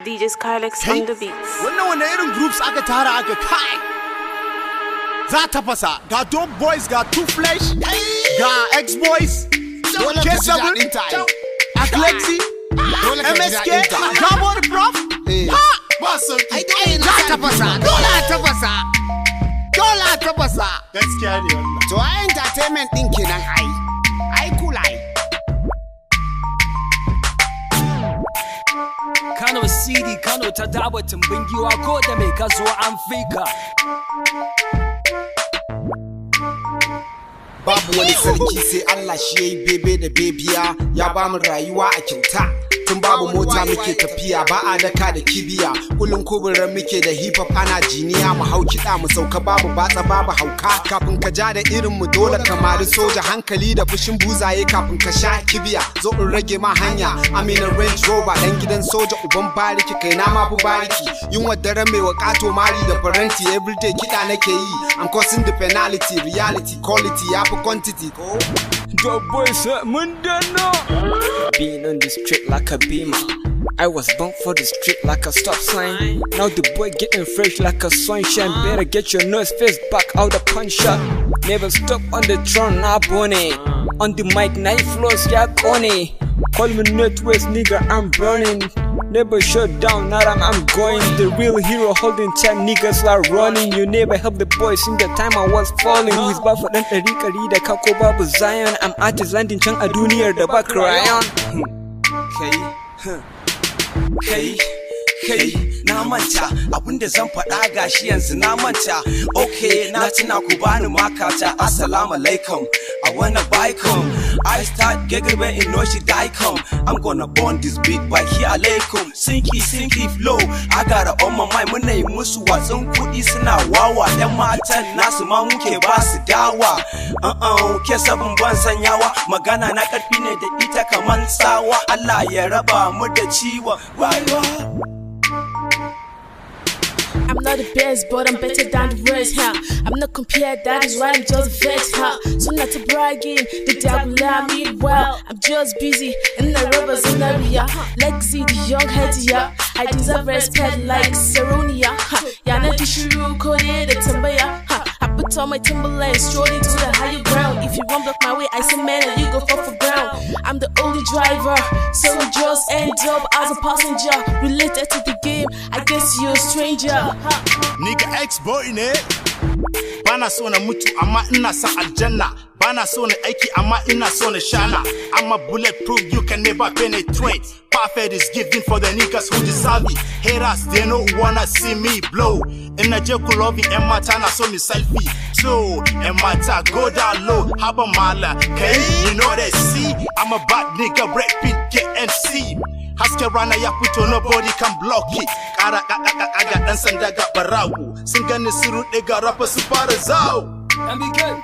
DJ Skylex on the beats. Wannan irin groups aka tara aka kai. Za ta fasa ga Dope Boys ga Two Flesh ga X-Boys K7 Aklexi MSK Gabo the Prof. Za ta fasa dole ta fasa gaskiya ne wannan. To ai entertainment din kenan ai cool ai. Kano CD, Kano ta dawo tumbin giwa ko da mai kazo an fika. Babu wani sarki sai Allah shi yayi bebe da bebiya, ya bamu rayuwa a kyauta. Tun babu mota muke tafiya, ba a daka da kibiya. Kullun kuburan muke da hip hop ana jiniya, mu hau kiɗa mu sauka babu batsa babu hauka. Kafin ka ja da irin mu dole kamari soja, hankali da fushin buzaye kafin ka sha kibiya. Zo in rage ma hanya, Amina Range Rover dan gidan soja uban bariki, kai na ma fi bariki. Yunwa dare mai wakato mari da faranti, everyday kiɗa nake yi. I'm causing the penalty, reality, quality, ya fi quantity. Dope Boys mun danno. Being on the street like a beamer, I was born for the street like a stop sign. Now the boy getting fresh like a sunshine. Better get your nose face back out the punch shot. Never stop on the throne, nah bonnie. On the mic, knife flows, yeah coney. Call me Northwest nigga, I'm burning. Never shut down, now I'm going. The real hero holding 10 niggas like running. You never help the boys in the time I was falling. Who is bad for dan ɗari da kako babu Zion. I'm artist landing can a duniyar da ba crayon. Hey, na manta abinda zan faɗa gashi yanzu na manta. Okay, na tuna ku bani makata. Assalamu alaikum, I wanna buy come. I start gegebe in noshi daikon. I'm gonna burn this beat by here alaikum. Sinky flow, I got it on my mind. Muna yi musu watsun kuɗi suna wawa. Yan matan nasu ma muke ba su dawa. K7 ban sanyawa. Magana na ƙarfi ne da ita kaman tsawa. Allah ya raba mu da ciwon rayuwa. I'm not the best, but I'm better than the rest, huh? I'm not compared, that is why I'm just a vet, huh? So not to bragging, the devil I mean well. I'm just busy in the rubber scenario. Lexi, the young head, yeah. I deserve respect like Saronia, huh? Yana Dishuru, Kode, the Tambaya, huh? I put on my Timberland, strolling to the higher ground. If you won't block my way, I say man, and you go for ground. I'm the only driver, so we just end up as a passenger. Related to the game, I guess you're a stranger. Nigga X-boy ne. Bana so na mutu amma ina son aljanna. Bana so na aiki amma ina so na shana. I'm a bulletproof, you can never penetrate. Perfect is given for the niggas who deserve it. Haters, they don't wanna see me blow. In a jail lobby, and mata na so me selfie. So, and mata go down low. Haba mala, okay? You know they see. I'm a bad nigga, break beat, KNC. Haske rana ya fito, nobody can block it. Kara aga dan sanda ga barawo. Sun gani su rude ga rapper su fara zawo. MBK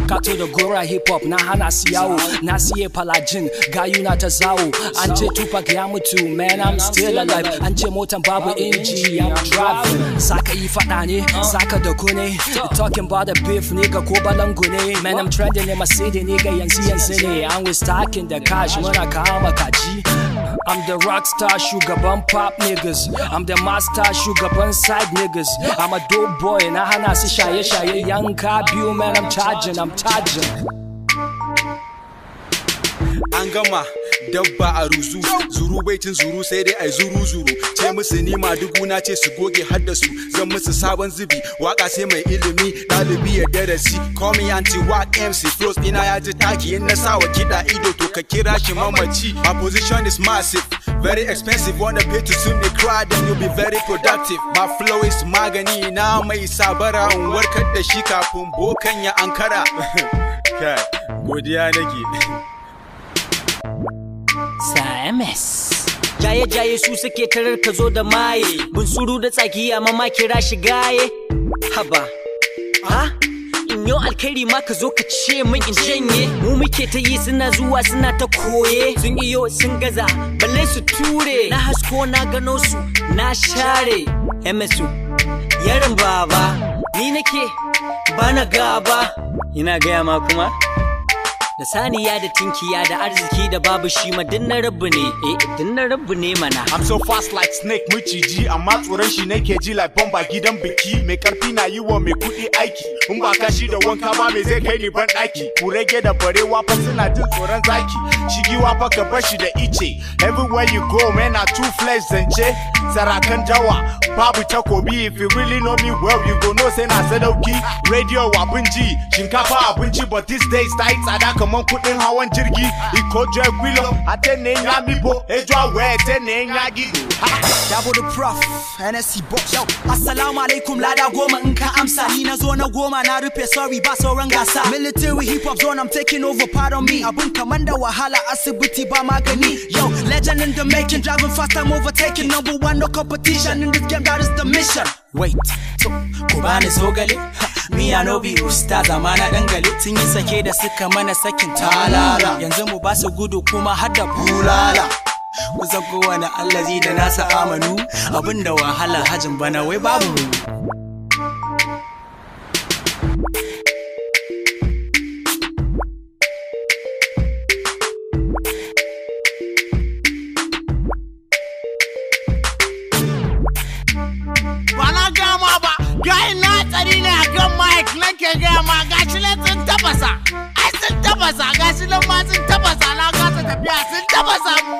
Kato da gora hip hop na hana su yawo. Na siye palajin gayu na ta zawo. An ce Tupac ya mutu, man I'm still alive. An ce motan babu inji, I'm driving. Saka yi fada ne, saka da kune. Talking about the beef nigga ko balangu ne. Man I'm trending in my city nigga yanzu ne. And we stacking the cash muna kama kaji. I'm the rockstar shugaban pop niggas. I'm the master shugaban side niggas. I'm a dope boy na hana su shaye yanka biyu, man I'm charging. An gama dabba a ruzu, zuru baitin zuru sai dai ai zuru. Ce musu ni madugu na ce su goge haddasu, zan musu sabon zubi, waka sai mai ilimi, ɗalibi ya darasi. Call me anti-whack MC, flows ina ya ji taki, in na sawa kiɗa ido to ka kira shi mamaci. My position is massive, very expensive, wanna pay to soon they cry, then you'll be very productive. My flow is magani, na mai sabara, in warkar da shi kafin bokan ya ankara. Kai, godiya nake. MS jaye su suke tarar ka zo da maye, bunsuru da tsaki amma ma kira shi gaye. Haba ha in yau alkhairi ma ka zo ka ce min in janye. Mu muke ta yi suna zuwa suna ta koye. Sun iyo sun gaza balle su ture. Na hasko na gano su na share. MSU yarin baba ni nake bana gaba. Ina gaya ma kuma Da saniya da tinkiya da arziki da babu shi ma dinna rabu ne dinna rabu ne mana. I'm so fast like snake maciji amma tsoron shi nake ji like bomba gidan biki mai karfi na yi wa mai kudi aiki in ba kashi da wanka ba me zai kai ni ban daki kurege da barewa fa suna jin tsoron zaki shigiwa fa ka bar shi da ice everywhere you go man na two flesh zance sarakan dawa babu takobi if you really know me well you go know say na sadauki radio abinci shinkafa abinci but these days ta yi tsada kaman kudin hawan jirgi ikojo gwilo atene nya mibo ejo awe atene nya gido Dabo the prof NSC boss yo assalamu alaikum lada goma in ka amsa ni na zo na goma na rufe sorry ba sauran gasa military hip hop zone I'm taking over pardon me abun kaman da wahala asibiti ba magani yo legend in the making driving fast I'm overtaking number one no competition in this game that is the mission wait so ko bani zogale me I no be ustaz amana dangale sun yi sake da suka mana sakin talala yanzu mu ba su gudu kuma har da bulala kusan kowane allazi da nasa amanu abinda wahala hajin bana wai babu mu bana gama ba gai na tsari ne akan mic nake gama gashi ne sun tafasa ai sun tafasa gashi nan ma sun tafasa na kasa tafiya sun tafasa mu